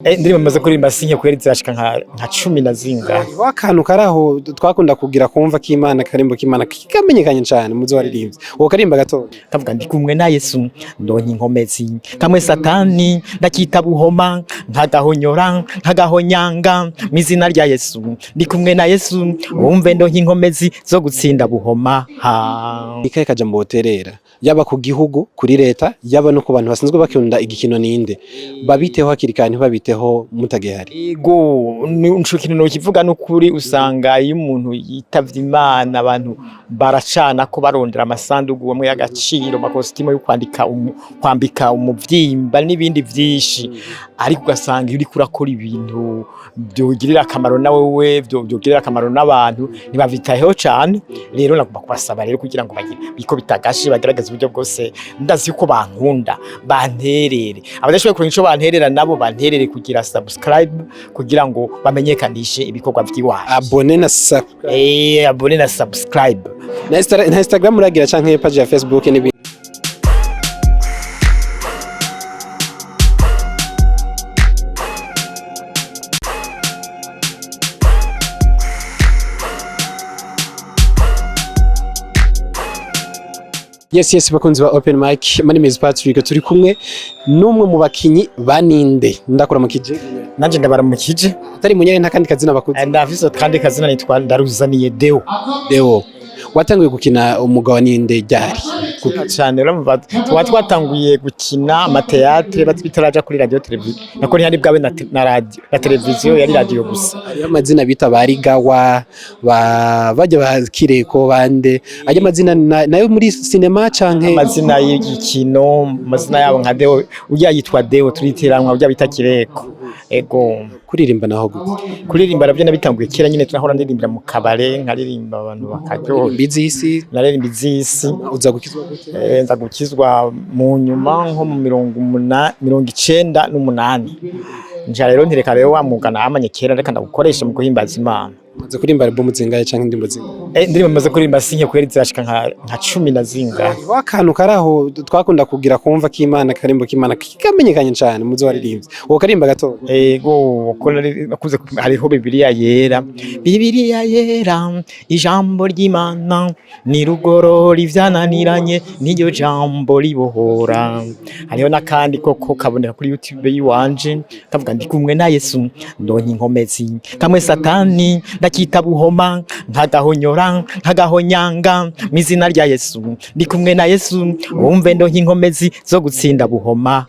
Indirimbo maze kuririmba sinke kweri zashika nka 10 na zinga. Wakantu karaho twakunda kugira kumva k'Imana karimbo k'Imana kikamenyekanye cyane muzo waririmbye. Uwo karimba gato. Kavuga ndi kumwe na Yesu ndonye inkomezi. Kamwe Satani ndakita buhoma nkagahonyora nkagahonyanga mizina rya Yesu. Ndi kumwe na Yesu wumve ndonye inkomezi zo gutsinda buhoma. Ikaye kajambo boterera. Yaba ku gihugu kuri leta yaba no ku bantu basanzwe bakunda igikino NINDE. Babiteho hakirikani babiteho mutagehari. Ego nshukino no kivuga no kuri usanga iyo umuntu yitavye Imana abantu baracana ko barondera amasandugu amwe y'agaciro makositimo yo kwambika umuvyimba n'ibindi vyinshi ariko ugasanga uri kurakora ibintu byogirira akamaro nawe we byogirira akamaro n'abantu ntibavitayeho cyane rero nagomba kubasaba rero kugira ngo bagire biko bitagashi bagaragaza uburyo bwose ndazi ko bankunda banterere abadashoboye kurinda ico banterera nabo banterere kugira subscribe kugira ngo bamenyekanishe ibikorwa by'iwacu abone na subscribe na Instagram uragira canke page ya Facebook ni Yes bakunzi ba Open Mic mani Miss Patrick turi kumwe numwe mu bakinyi ba NINDE ndakora mu kije nanje ndabara mu kije atari Munyare nta kandi kazina bakuze ndafise kandi kazina nitwa Ndaruzaniye Deo watanguye gukina umugabo wa NINDE ryari cyane ramva twatanguye gukina amateatre batitaraja kuri radio televiziyo nako ntihari bwabe na radio na televiziyo yari radio gusa amazina bita barigawa bajya bakireko bande ajya amazina nayo muri cinema canke amazina y'igikino amazina yabo nka Deo ujya yitwa Deo turitiranwa ujya bita kireko ego kuririmba naho gute kuririmba nabyo nabitanguye kera nyine tunahora ndirimbira mu kabare nkaririmba abantu bakaryo bizisi naririmba izisi uza gukizwa gute nza gukizwa mu nyuma nko mu 98 nja rero ntireka rero wamugana amanye kera reka ndagukoresha mu guhimbaza Imana maze kuririmba album zingaye canke ndimbo zingaye indirimbo maze kuririmba sinke kweri zashika nka 10 na zinga. Wakantu karaho twakunda kugira kumva k'Imana karimbo k'Imana kikamenyekanye cyane muzo waririmbye. Uwo karimba gato. Ego nakuze hariho Bibiliya yera ijambo ry'Imana ni rugorora ivyananiranye n'iryo jambo ribohora. Hariho nakandi koko kaboneka kuri YouTube yiwanje kavuga ndi kumwe na Yesu ndonye inkomezi. Kamwe Satani ndakita buhoma nkagahonyora nkagahonyanga mizina rya Yesu. Ndi kumwe na Yesu wumve ndonye inkomezi zo gutsinda buhoma.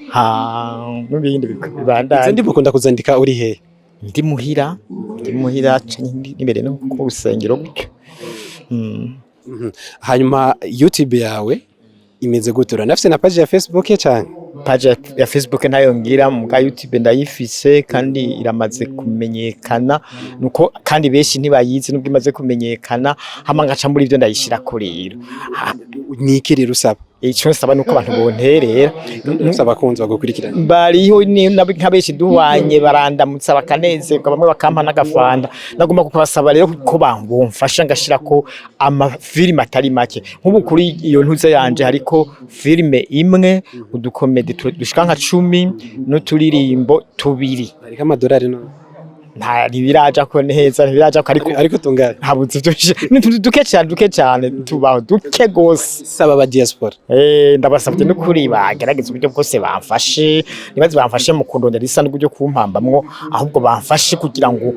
N'ibindi bibandanye. Ndi bukunda kuzandika uri he? Ndi muhira imbere no ku rusengero gutyo. Hanyuma YouTube yawe imeze gutura nafise na page ya Facebook cyane page ya Facebook nayo ngira mu YouTube ndayifise kandi iramaze kumenyekana nuko kandi beshi ntibayizi nubwo imaze kumenyekana hama ngaca muri ivyo ndayishira ko rero nikiri rusaba ico nsaba nuko abantu bonterera nsaba kunzwa gukurikirana bariho nkabeshi duhwanye barandamutsa bakanezerwa bamwe bakampa n'agafanda nagomba kubasaba rero ko bamfasha ngashira ko amafilime atari make nk'ubu kuri iyo ntuze yanje hariko filime imwe udukomedi dushika nka 10 n'uturirimbo 2 ariko amadolari no nta biraja ko neza biraja ko ariko tungana habuze duke cyane tubaho duke gose saba ba diaspora ndabasabye no kuri bagerageza uburyo bwose bamfashe nibaze bamfashe mu kundondera isanduku ryo kumpambamwo ahubwo bamfashe kugira ngo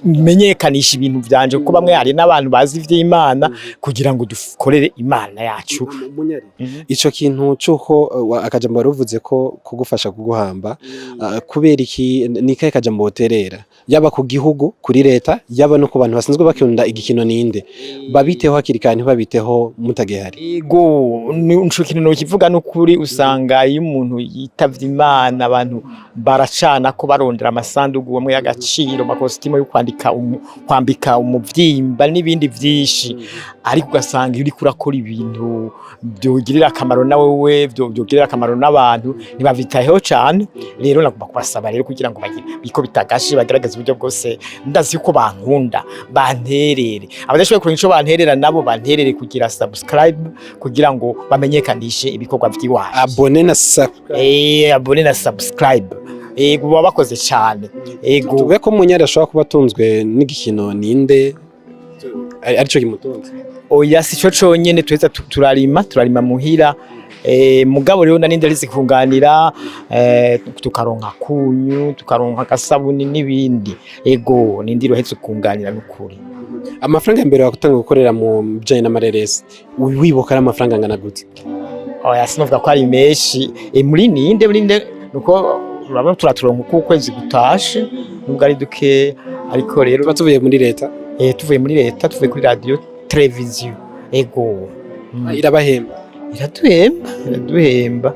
menyekanisha ibintu byanje kuko bamwe hari n'abantu bazi ivy'Imana kugira ngo dukorere Imana yacu. Munyare ico kintu cyuko akajambo baruvuze ko kugufasha kuguhamba kubera iki nikaye kajambo boterera yaba ku gihugu kuri leta yaba no ku bantu basanzwe bakunda igikino NINDE babiteho hakirikani babiteho mutagehari. Ego nshukino no kivuga no kuri usanga iyo umuntu yitavye Imana abantu baracana ko barondera amasandugu amwe y'agaciro makositimo yo kwambika umuvyimba n'ibindi vyinshi ariko ugasanga uri kurakora ibintu byogirira akamaro nawe we byogirira akamaro n'abantu ntibavitayeho cyane rero nagomba kubasaba rero kugira ngo bagire biko bitagashi bagaragaza uburyo bwose ndazi ko bankunda banterere abadashoboye kurinda ico banterera nabo banterere kugira subscribe kugira ngo bamenyekanishe ibikorwa by'iwacu. Abone na subscribe ego baba bakoze cyane ego tuvuge ko Munyare ashobora kuba atunzwe n'igikino ninde arico kimutunze. oya si cyo conyene tweza turarima muhira mugabo rero na NINDE rizikunganira tukaronka kunyu tukaronka gasabuni n'ibindi ego NINDE irohetse kunganira n'ukuri. Amafaranga mbere wakutanga gukorera mu bijanye n'amareresi wibuka ari amafaranga angana gute? oya sinovuga ko ari menshi muri NINDE nuko urabona turaturonka uko ukwezi gutashe nubwo ari duke ariko rero tuba tuvuye muri leta tuvuye muri leta tuvuye kuri radio televiziyo ego irabahemba iraduhemba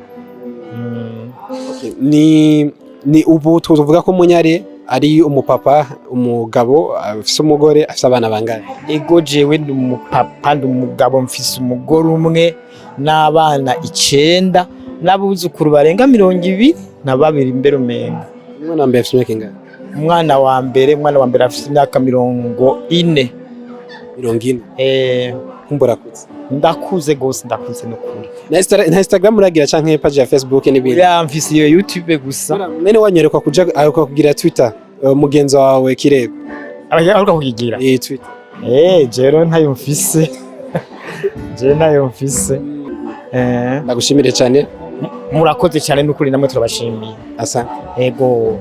ni ubu tuvuga ko Munyare ari umupapa umugabo afise umugore afise abana bangana. ego jewe ndi umupapa ndi umugabo mfise umugore umwe n'abana 9 n'abuzukuru barenga 200 na 2 mbere umenga. Umwana wambere afise imyaka ingana? umwana wa mbere afise imyaka 40. 40? Kumbura kutse ndakuze gose ndakuze n'ukuri. Na Instagram uragira canke page ya Facebook n'ibindi? ya mfise iyo YouTube gusa. Mwene wanyerekwa kugira Twitter mugenzi wawe Kirego aruka kugigira Twitter jero ntayo mfise ndagushimire cyane. murakoze cyane n'ukuri namwe turabashimiye asa ego.